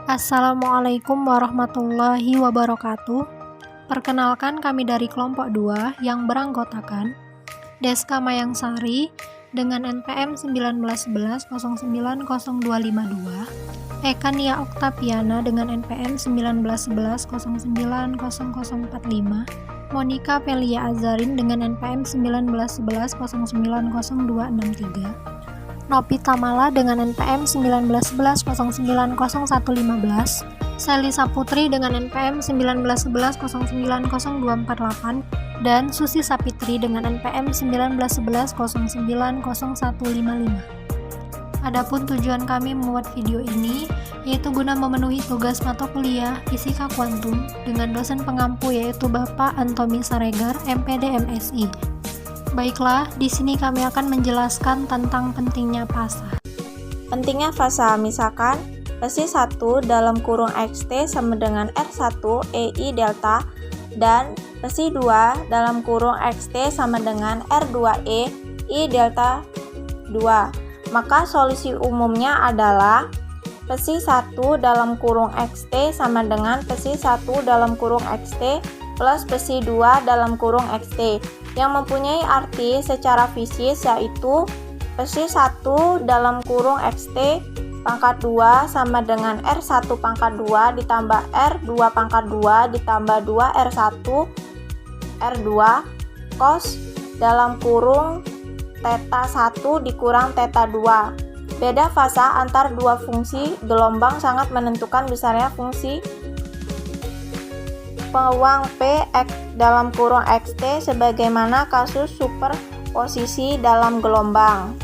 Assalamualaikum warahmatullahi wabarakatuh. Perkenalkan, kami dari kelompok 2 yang beranggotakan Deska Mayangsari dengan NPM 1911090252, Eka Nia Oktaviana dengan NPM 1911090045, Monika Pelia Azarin dengan NPM 1911090263, Nopi Tamala dengan NPM 1911090115, Selisa Putri dengan NPM 1911090248, dan Susi Sapitri dengan NPM 1911090155. Adapun tujuan kami membuat video ini yaitu guna memenuhi tugas mata kuliah Fisika Kuantum dengan dosen pengampu yaitu Bapak Antomi Saregar, MPD MSI. Baiklah, di sini kami akan menjelaskan tentang pentingnya fasa. Pentingnya fasa, misalkan besi 1 dalam kurung XT sama dengan R1 EI delta dan besi 2 dalam kurung XT sama dengan R2E I delta 2. Maka solusi umumnya adalah besi 1 dalam kurung XT sama dengan besi 1 dalam kurung XT plus besi 2 dalam kurung XT, yang mempunyai arti secara fisis yaitu besi 1 dalam kurung XT pangkat 2 sama dengan R1 pangkat 2 ditambah R2 pangkat 2 ditambah 2 R1 R2 cos dalam kurung theta 1 dikurang theta 2. Beda fasa antar dua fungsi gelombang sangat menentukan besarnya fungsi peluang P X dalam kurung XT sebagaimana kasus superposisi dalam gelombang.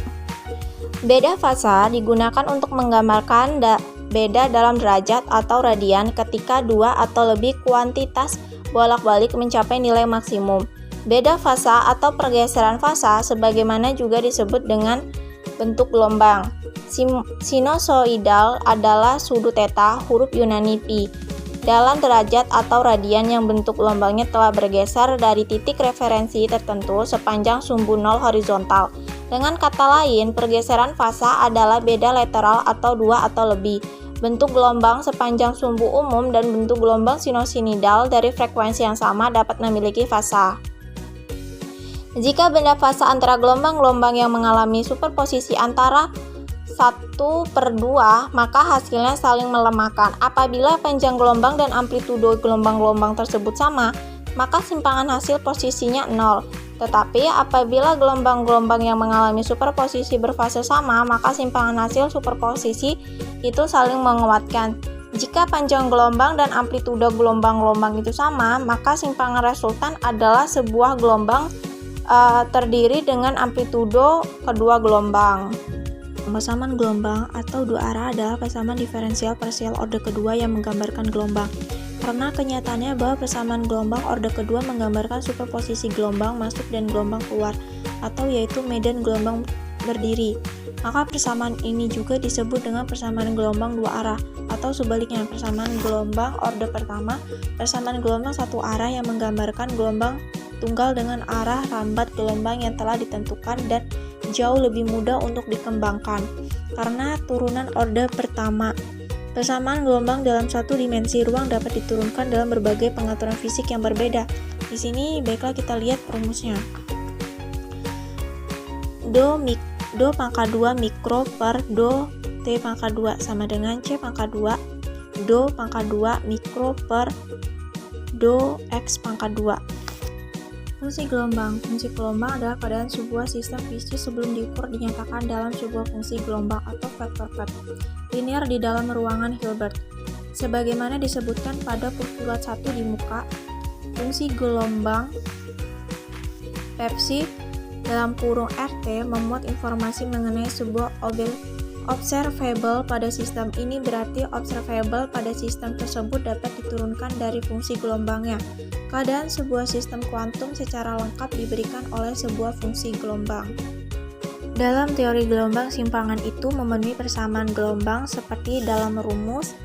Beda fasa digunakan untuk menggambarkan beda dalam derajat atau radian ketika dua atau lebih kuantitas bolak-balik mencapai nilai maksimum. Beda fasa atau pergeseran fasa sebagaimana juga disebut dengan bentuk gelombang. Sinusoidal adalah sudut theta huruf Yunani pi dalam derajat atau radian yang bentuk gelombangnya telah bergeser dari titik referensi tertentu sepanjang sumbu 0 horizontal. Dengan kata lain, pergeseran fasa adalah beda lateral atau dua atau lebih bentuk gelombang sepanjang sumbu umum, dan bentuk gelombang sinusoidal dari frekuensi yang sama dapat memiliki fasa. Jika beda fasa antara gelombang-gelombang yang mengalami superposisi antara 1/2, maka hasilnya saling melemahkan. Apabila panjang gelombang dan amplitudo gelombang-gelombang tersebut sama, maka simpangan hasil posisinya 0. Tetapi apabila gelombang-gelombang yang mengalami superposisi berfase sama, maka simpangan hasil superposisi itu saling menguatkan. Jika panjang gelombang dan amplitudo gelombang-gelombang itu sama, maka simpangan resultan adalah sebuah gelombang terdiri dengan amplitudo kedua gelombang. Persamaan gelombang atau dua arah adalah persamaan diferensial parsial orde kedua yang menggambarkan gelombang. Karena kenyataannya bahwa persamaan gelombang orde kedua menggambarkan superposisi gelombang masuk dan gelombang keluar, atau yaitu medan gelombang berdiri. Maka persamaan ini juga disebut dengan persamaan gelombang dua arah, atau sebaliknya persamaan gelombang orde pertama, persamaan gelombang satu arah yang menggambarkan gelombang tunggal dengan arah rambat gelombang yang telah ditentukan dan jauh lebih mudah untuk dikembangkan karena turunan orde pertama. Persamaan gelombang dalam satu dimensi ruang dapat diturunkan dalam berbagai pengaturan fisik yang berbeda. Di sini baiklah kita lihat rumusnya. Do pangkat 2 mikro per do T pangkat 2 sama dengan C pangkat 2 do pangkat 2 mikro per do X pangkat 2. Fungsi gelombang. Fungsi gelombang adalah keadaan sebuah sistem fisik sebelum diukur dinyatakan dalam sebuah fungsi gelombang atau vektor linear di dalam ruangan Hilbert. Sebagaimana disebutkan pada postulat 1 di muka, fungsi gelombang Pepsi dalam kurung RT memuat informasi mengenai sebuah observable pada sistem. Ini berarti observable pada sistem tersebut dapat diturunkan dari fungsi gelombangnya. Keadaan sebuah sistem kuantum secara lengkap diberikan oleh sebuah fungsi gelombang. Dalam teori gelombang, simpangan itu memenuhi persamaan gelombang seperti dalam rumus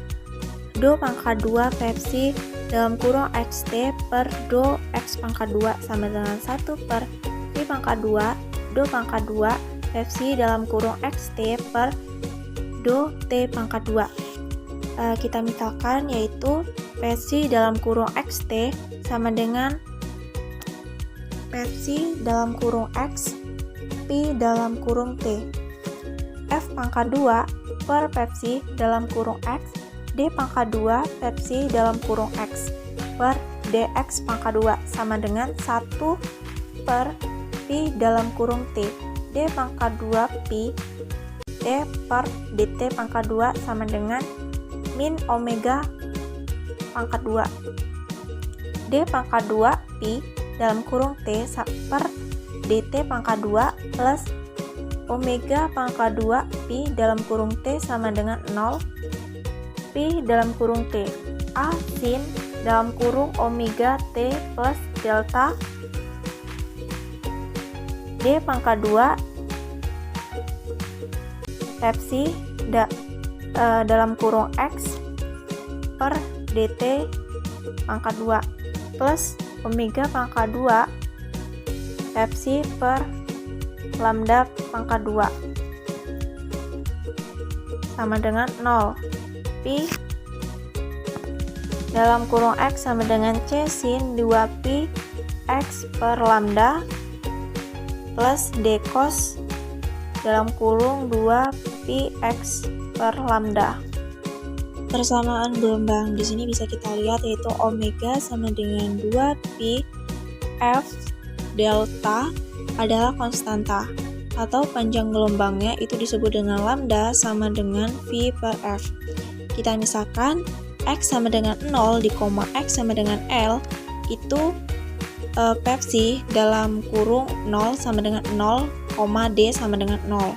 do pangkat 2 Pepsi dalam kurung XT per do X pangkat 2 sama dengan 1 per P pangkat 2 do pangkat 2 Pepsi dalam kurung XT per do T pangkat 2. kita misalkan, yaitu Pepsi dalam kurung XT sama dengan Pepsi dalam kurung X Pi dalam kurung T. F pangkat 2 per Pepsi dalam kurung X D pangkat 2 Pepsi dalam kurung X per dx pangkat 2 sama dengan 1 per Pi dalam kurung T. D pangkat 2 Pi T per dt pangkat 2 sama dengan min omega pangkat 2. D pangkat 2 Pi dalam kurung T per dt pangkat 2 plus omega pangkat 2 Pi dalam kurung T sama dengan 0 Pi dalam kurung T. A sin dalam kurung omega T plus delta D pangkat 2 Pepsi dalam kurung X per dt pangkat 2 plus omega pangkat 2 Pepsi per lambda pangkat 2 sama dengan 0. Pi dalam kurung X sama dengan C sin 2 Pi X per lambda plus D cos dalam kurung 2 Pi X per lambda. Persamaan gelombang di sini bisa kita lihat, yaitu omega sama dengan 2 Pi F delta adalah konstanta, atau panjang gelombangnya itu disebut dengan lambda sama dengan V per F. Kita misalkan X sama dengan 0 di koma X sama dengan L, itu Pepsi dalam kurung 0 sama dengan 0, D sama dengan 0.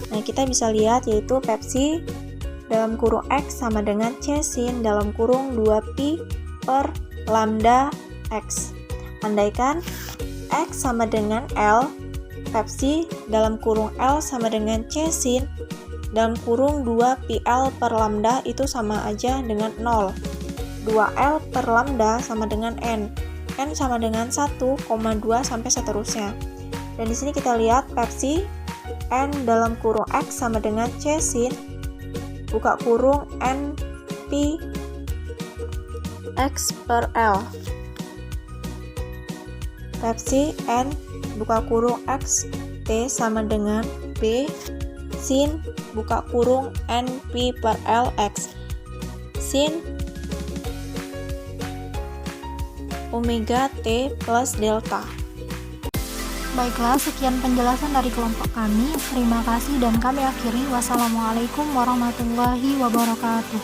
Nah, kita bisa lihat yaitu Pepsi dalam kurung X sama dengan C sin dalam kurung 2Pi per lambda X. Andaikan X sama dengan L, Pepsi dalam kurung L sama dengan C sin dalam kurung 2PL per lambda itu sama aja dengan 0. 2L per lambda sama dengan N. N sama dengan 1,2 sampai seterusnya. Dan di sini kita lihat Pepsi N dalam kurung X sama dengan C sin buka kurung N Pi X per L. Pepsi N buka kurung X T sama dengan B sin buka kurung N Pi per L X sin omega T plus delta. Baiklah, sekian penjelasan dari kelompok kami. Terima kasih dan kami akhiri. Wassalamualaikum warahmatullahi wabarakatuh.